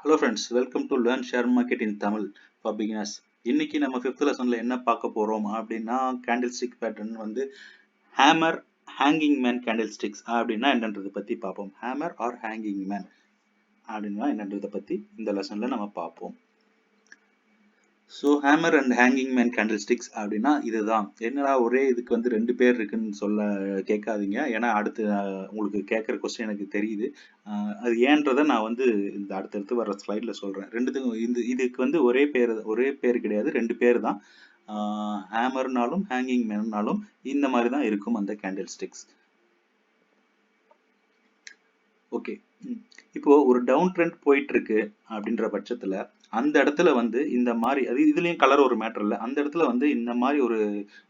Hello friends, welcome to learn share market in Tamil for beginners. இன்னைக்கு நம்ம fifth லெசன்ல என்ன பார்க்க போறோம் அப்படின்னா, கேண்டில் ஸ்டிக் பேட்டர்ன் வந்து hammer, hanging man candle sticks அப்படின்னா என்னன்றதை பத்தி பார்ப்போம். ஹேமர் ஆர் ஹேங்கிங் மேன் அப்படின்னா என்னன்றதை பத்தி இந்த லெசன்ல நம்ம பார்ப்போம். So hammer and hanging man candle sticks அப்படின்னா இதுதான். என்னடா ஒரே இதுக்கு வந்து ரெண்டு பேர் இருக்குன்னு சொல்ல கேட்காதீங்க. ஏன்னா அடுத்து உங்களுக்கு கேட்குற கொஸ்டின் எனக்கு தெரியுது. அது ஏன்றதை நான் வந்து இந்த அடுத்தடுத்து வர ஸ்லைடில் சொல்கிறேன். ரெண்டுத்துக்கும் இதுக்கு வந்து ஒரே பேர் கிடையாது, ரெண்டு பேர் தான். ஹேமர்னாலும் ஹேங்கிங் மேன்னாலும் இந்த மாதிரி தான் இருக்கும் அந்த கேண்டில் ஸ்டிக்ஸ். ஓகே, இப்போ ஒரு டவுன் ட்ரெண்ட் போயிட்டு இருக்கு அப்படின்ற பட்சத்துல அந்த இடத்துல வந்து இந்த மாதிரி அது இதுலயும் கலர் ஒரு மேட்டர் இல்லை. அந்த இடத்துல வந்து இந்த மாதிரி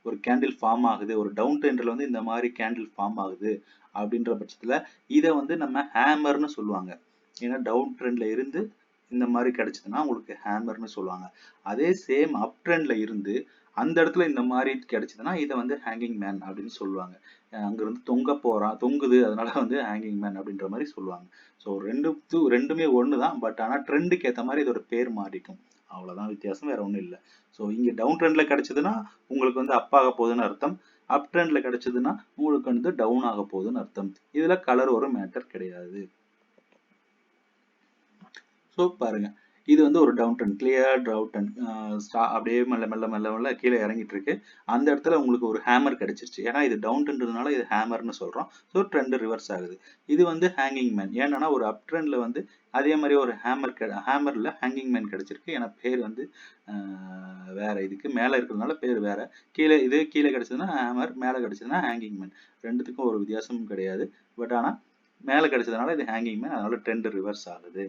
ஒரு கேண்டில் ஃபார்ம் ஆகுது, ஒரு டவுன் ட்ரெண்ட்ல வந்து இந்த மாதிரி கேண்டில் ஃபார்ம் ஆகுது அப்படின்ற பட்சத்துல இதை வந்து நம்ம ஹேமர்னு சொல்லுவாங்க. ஏன்னா டவுன் ட்ரெண்ட்ல இருந்து இந்த மாதிரி கிடைச்சதுன்னா உங்களுக்கு ஹேமர்னு சொல்லுவாங்க. அதே சேம் அப் ட்ரெண்ட்ல இருந்து அந்த இடத்துல இந்த மாதிரி கிடைச்சதுன்னா இதை வந்து ஹேங்கிங் மேன் அப்படின்னு சொல்லுவாங்க. அங்கிருந்து தொங்குது, அதனால வந்து ஹேங்கிங் மேன் அப்படின்ற மாதிரி சொல்லுவாங்க. ஸோ ரெண்டுமே ஒன்று தான். பட் ஆனால் ட்ரெண்டுக்கு ஏற்ற மாதிரி இதோட பேர் மாறிக்கும், அவ்வளோதான் வித்தியாசம், வேற ஒன்றும் இல்லை. ஸோ இங்கே டவுன் ட்ரெண்ட்ல கிடைச்சதுன்னா உங்களுக்கு வந்து அப் ஆக போகுதுன்னு அர்த்தம். அப் ட்ரெண்ட்ல கிடைச்சதுன்னா உங்களுக்கு வந்து டவுன் ஆக போகுதுன்னு அர்த்தம். இதுல கலர் ஒரு மேட்டர் கிடையாது. ஸோ பாருங்க, இது வந்து ஒரு down trend, clear down trend. அப்படியே மெல்ல மெல்ல மெல்ல மெல்ல கீழே இறங்கிட்டு இருக்கு. அந்த இடத்துல உங்களுக்கு ஒரு ஹேமர் கிடைச்சிருச்சு. ஏன்னா இது டவுன் ட்ரெண்ட்னால இது ஹேமர்னு சொல்றோம். ஸோ ட்ரெண்ட் ரிவர்ஸ் ஆகுது. இது வந்து ஹேங்கிங் மேன். ஏன்னா ஒரு அப் ட்ரெண்ட்ல வந்து அதே மாதிரி ஒரு ஹேமர்ல ஹேங்கிங் மேன் கிடைச்சிருக்கு. ஏன்னா பேர் வந்து வேற, இதுக்கு மேல இருக்கிறதுனால பேர் வேற. கீழே கிடைச்சதுன்னா ஹேமர், மேல கிடைச்சதுன்னா ஹேங்கிங் மேன். ரெண்டுத்துக்கும் ஒரு வித்தியாசமும் கிடையாது. பட் ஆனா மேல கிடைச்சதுனால இது ஹேங்கிங் மேன், அதனால ட்ரெண்ட் ரிவர்ஸ் ஆகுது.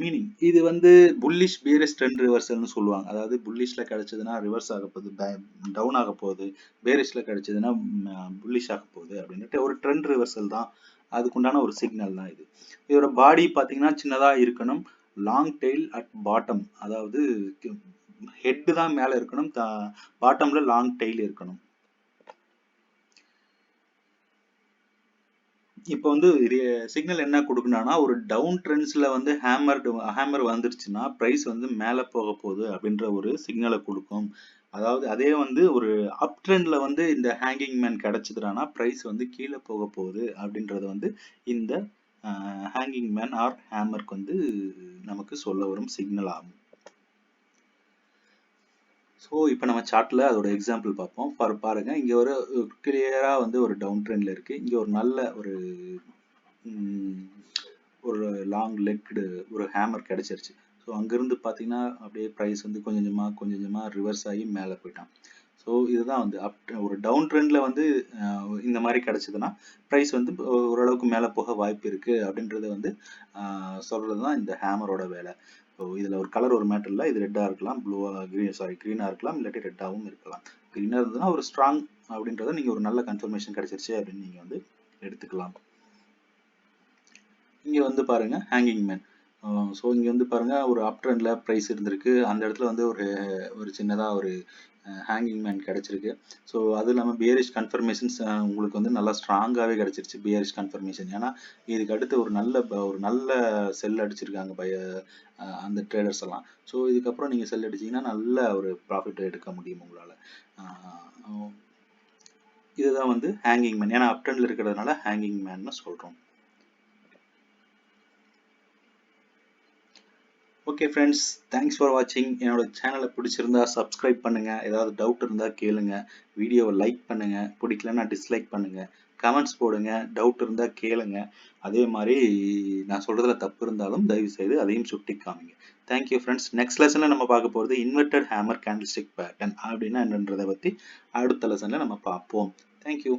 மீனிங் இது வந்து புல்லிஷ் பேரிஷ் ட்ரெண்ட் ரிவர்சல்னு சொல்லுவாங்க. அதாவது புல்லிஷ்ல கிடைச்சதுன்னா ரிவர்ஸ் ஆக போகுது, டவுன் ஆக போகுது. பேரிஷ்ல கிடைச்சதுன்னா புல்லிஷ் ஆக போகுது அப்படின்ட்டு ஒரு ட்ரெண்ட் ரிவர்சல் தான். அதுக்குண்டான ஒரு சிக்னல் தான் இது. இதோட பாடி பார்த்தீங்கன்னா சின்னதா இருக்கணும். லாங் டெயில் அட் பாட்டம், அதாவது ஹெட் தான் மேல இருக்கணும், பாட்டம்ல லாங் டெயில் இருக்கணும். இப்போ வந்து சிக்னல் என்ன கொடுக்கணும்னா, ஒரு டவுன் ட்ரெண்ட்ஸ்ல வந்து ஹேமர் வந்துருச்சுன்னா பிரைஸ் வந்து மேல போக போகுது அப்படின்ற ஒரு சிக்னலை கொடுக்கும். அதாவது அதே வந்து ஒரு அப் ட்ரெண்ட்ல வந்து இந்த ஹேங்கிங் மேன் கிடைச்சதுனா பிரைஸ் வந்து கீழே போக போகுது அப்படின்றது வந்து இந்த ஹேங்கிங் மேன் ஆர் ஹேமருக்கு வந்து நமக்கு சொல்ல வரும் சிக்னல் ஆகும். ஸோ இப்போ நம்ம சார்ட்ல அதோட எக்ஸாம்பிள் பார்ப்போம். பாருங்க, இங்க ஒரு கிளியரா வந்து ஒரு டவுன் ட்ரெண்ட்ல இருக்கு. இங்க ஒரு நல்ல ஒரு லாங் லெக்டு ஒரு ஹேமர் கிடைச்சிருச்சு. ஸோ அங்கிருந்து பார்த்தீங்கன்னா அப்படியே ப்ரைஸ் வந்து கொஞ்சம் கொஞ்சமாக ரிவர்ஸ் ஆகி மேலே போயிட்டான். ஸோ இதுதான் வந்து ஒரு டவுன் ட்ரெண்ட்ல வந்து இந்த மாதிரி கிடைச்சதுன்னா ப்ரைஸ் வந்து ஓரளவுக்கு மேலே போக வாய்ப்பு இருக்கு அப்படின்றத வந்து சொல்றது தான் இந்த ஹேமரோட வேலை. ஸோ இதில் ஒரு கலர் ஒரு மேட்டர் இல்லை. இது ரெட்டாக இருக்கலாம், க்ரீனாக இருக்கலாம், இல்லாட்டி ரெட்டாகவும் இருக்கலாம். க்ரீனாக இருந்ததுன்னா ஒரு ஸ்ட்ராங் அப்படின்றத நீங்கள் ஒரு நல்ல கன்ஃபர்மேஷன் கிடைச்சிருச்சு அப்படின்னு நீங்கள் வந்து எடுத்துக்கலாம். இங்கே வந்து பாருங்க ஹேங்கிங் மேன். ஸோ இங்கே வந்து பாருங்க ஒரு அப் ட்ரெண்ட்ல ப்ரைஸ் இருந்திருக்கு. அந்த இடத்துல வந்து ஒரு சின்னதாக ஒரு ஹேங்கிங் மேன் கிடைச்சிருக்கு. ஸோ அது இல்லாமல் பியரிஷ் கன்ஃபர்மேஷன்ஸ் உங்களுக்கு வந்து நல்லா ஸ்ட்ராங்காகவே கிடைச்சிருச்சு. பியரிஷ் கன்ஃபர்மேஷன், ஏன்னா இதுக்கு அடுத்து ஒரு நல்ல செல் அடிச்சிருக்காங்க அந்த ட்ரேடர்ஸ் எல்லாம். ஸோ இதுக்கப்புறம் நீங்கள் செல் அடிச்சீங்கன்னா நல்ல ஒரு ப்ராஃபிட் எடுக்க முடியும் உங்களால். இதுதான் வந்து ஹேங்கிங் மேன். ஏன்னா அப் ட்ரெண்ட்ல இருக்கிறதுனால ஹேங்கிங் மேன்னு சொல்கிறோம். ஓகே ஃப்ரெண்ட்ஸ், தேங்க்ஸ் ஃபார் வாட்சிங். என்னோட சேனலை பிடிச்சிருந்தா சப்ஸ்கிரைப் பண்ணுங்க. ஏதாவது டவுட் இருந்தால் கேளுங்க. வீடியோவை லைக் பண்ணுங்க, பிடிக்கலன்னா டிஸ்லைக் பண்ணுங்க. கமெண்ட்ஸ் போடுங்க, டவுட் இருந்தால் கேளுங்க. அதே மாதிரி நான் சொல்றதுல தப்பு இருந்தாலும் தயவு செய்து அதையும் சுட்டி காமிங்க. Thank you friends. நெக்ஸ்ட் லெசனில் நம்ம பார்க்க போகிறது இன்வெர்டட் ஹேமர் கேண்டில்ஸ்டிக் பேட்டர்ன் அப்படின்னா என்னன்றதை பற்றி அடுத்த லெசனில் நம்ம பார்ப்போம். தேங்க்யூ.